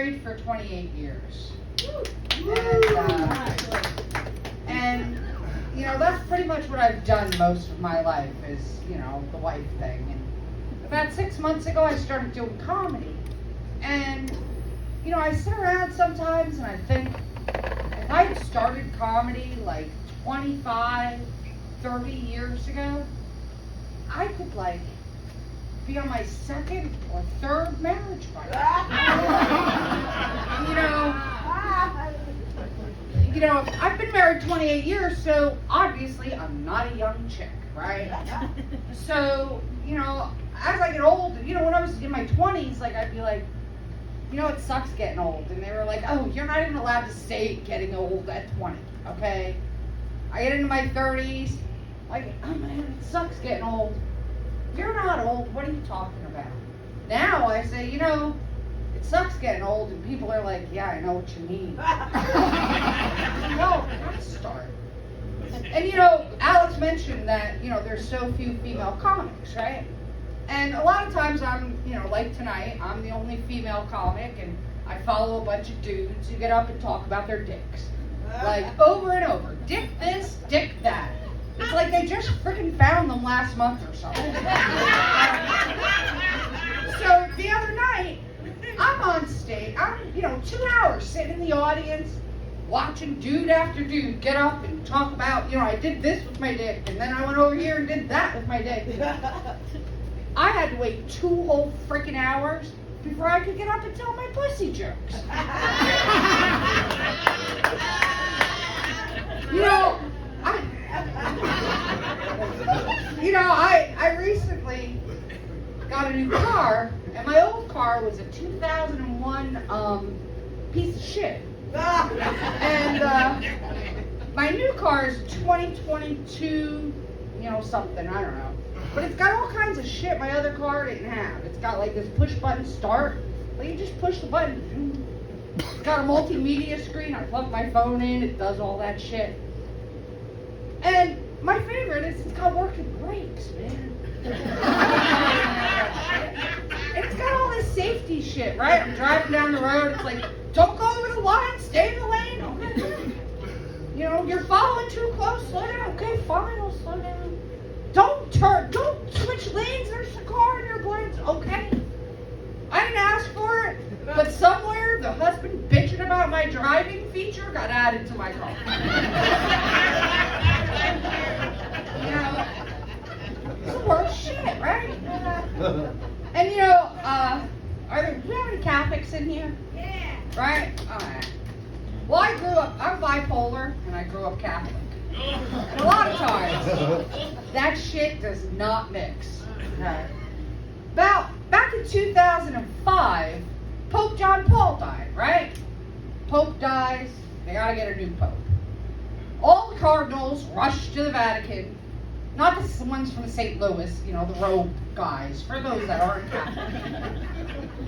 married for 28 years. And you know, that's pretty much what I've done most of my life is, you know, the wife thing. And about 6 months ago, I started doing comedy. And, you know, I sit around sometimes and I think, if I had started comedy like 25, 30 years ago, I could, like, be on my second or third marriage by now. You know, I've been married 28 years, so obviously I'm not a young chick, right? So, you know, as I get old, you know, when I was in my 20s, like, I'd be like, you know, it sucks getting old. And they were like, oh, you're not even allowed to say getting old at 20, okay? I get into my 30s, like, oh man, it sucks getting old. You're not old, what are you talking about? Now I say, you know, it sucks getting old, and people are like, yeah, I know what you mean. No, let's start. And you know, Alex mentioned that, you know, there's so few female comics, right? And a lot of times I'm, you know, like tonight, I'm the only female comic, and I follow a bunch of dudes who get up and talk about their dicks. Like, over and over. Dick this, dick that. It's like they just freaking found them last month or something. So the other night, I'm on stage, I'm, you know, 2 hours sitting in the audience, watching dude after dude get up and talk about, you know, I did this with my dick, and then I went over here and did that with my dick. I had to wait 2 whole freaking hours before I could get up and tell my pussy jokes. I recently got a new car, and my old car was a 2001 piece of shit. And my new car is 2022, you know, something, I don't know. But it's got all kinds of shit my other car didn't have. It's got like this push button start. Like you just push the button. It's got a multimedia screen. I plug my phone in. It does all that shit. And my favorite is it's got working brakes, man. And it's got all this safety shit, right? I'm driving down the road. It's like, don't go over the line. Stay in the lane. Okay. You know, you're following too close. Slow down. Okay, fine. I'll slow down. Don't turn. Don't switch lanes. There's a car in your blades. Okay. I didn't ask for it, but somewhere the husband bitching about my driving feature got added to my car. You know, it's the worst shit, right? And you know, do we have any Catholics in here? Yeah. Right? Alright. Well, I grew up, I'm bipolar, and I grew up Catholic. And a lot of times, that shit does not mix. Okay. Back in 2005, Pope John Paul died, right? Pope dies, they gotta get a new pope. All the cardinals rush to the Vatican, not the ones from St. Louis, you know, the robe guys, for those that aren't Catholic.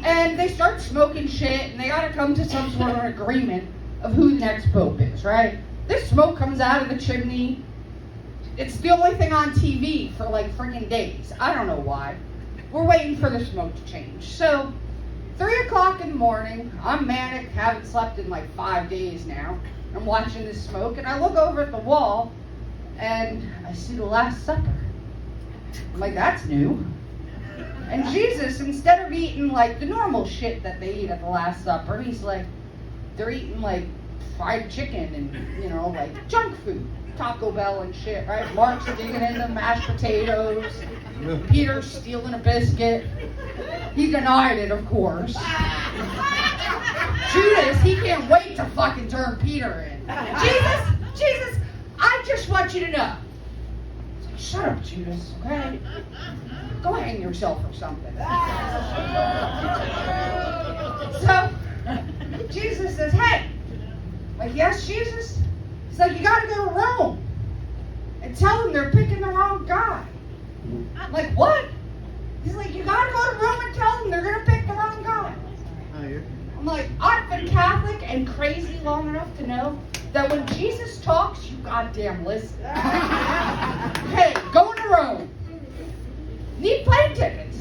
And they start smoking shit, and they gotta come to some sort of agreement of who the next pope is, right? This smoke comes out of the chimney. It's the only thing on TV for like freaking days. I don't know why. We're waiting for the smoke to change. So, 3 o'clock in the morning, I'm manic, haven't slept in like 5 days now. I'm watching this smoke, and I look over at the wall, and I see the Last Supper. I'm like, that's new. And Jesus, instead of eating like the normal shit that they eat at the Last Supper, he's like, they're eating like fried chicken and, you know, like junk food. Taco Bell and shit, right? Mark's digging into mashed potatoes. Peter's stealing a biscuit. He denied it, of course. Judas, he can't wait to fucking turn Peter in. Jesus, I just want you to know. It's like, shut up, Judas, okay? Go hang yourself or something. So, Jesus says, hey. Like, yes, Jesus? He's like, you gotta go to Rome and tell them they're picking the wrong guy. I'm like, what? He's like, you gotta go to Rome and tell them they're gonna pick the wrong guy. I'm like, I've been Catholic and crazy long enough to know that when Jesus talks, you goddamn listen. Hey, going to Rome. Need plane tickets.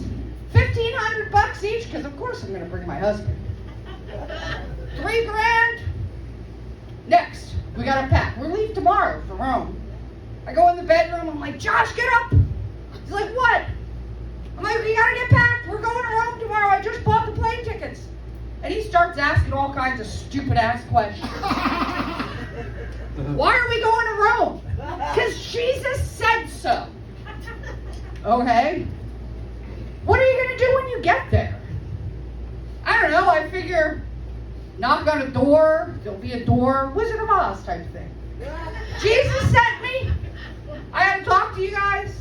$1,500 each, because of course I'm gonna bring my husband. Rome. I go in the bedroom, I'm like, Josh, get up! He's like, what? I'm like, we gotta get packed, we're going to Rome tomorrow, I just bought the plane tickets. And he starts asking all kinds of stupid ass questions. Why are we going to Rome? Because Jesus said so. Okay? What are you going to do when you get there? I don't know, I figure knock on a door, there'll be a door, Wizard of Oz type thing. Jesus sent me. I had to talk to you guys.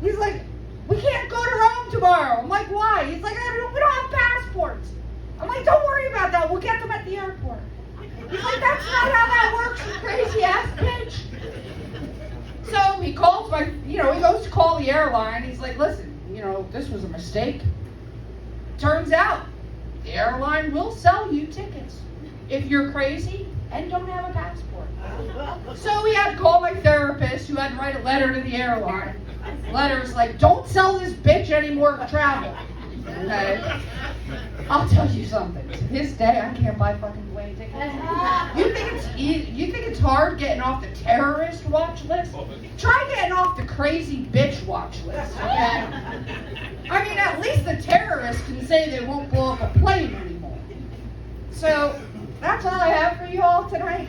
He's like, we can't go to Rome tomorrow. I'm like, why? He's like, we don't have passports. I'm like, don't worry about that. We'll get them at the airport. He's like, that's not how that works, you crazy ass bitch. So he calls he goes to call the airline. He's like, listen, this was a mistake. Turns out, the airline will sell you tickets if you're crazy and don't have a passport. So we had to call my therapist, who had to write a letter to the airline. The letter's like, don't sell this bitch any more travel. Okay? I'll tell you something. To this day, I can't buy fucking plane tickets. You think it's easy? You think it's hard getting off the terrorist watch list? Try getting off the crazy bitch watch list, okay? I mean, at least the terrorists can say they won't blow up a plane anymore. So, that's all I have for you all tonight.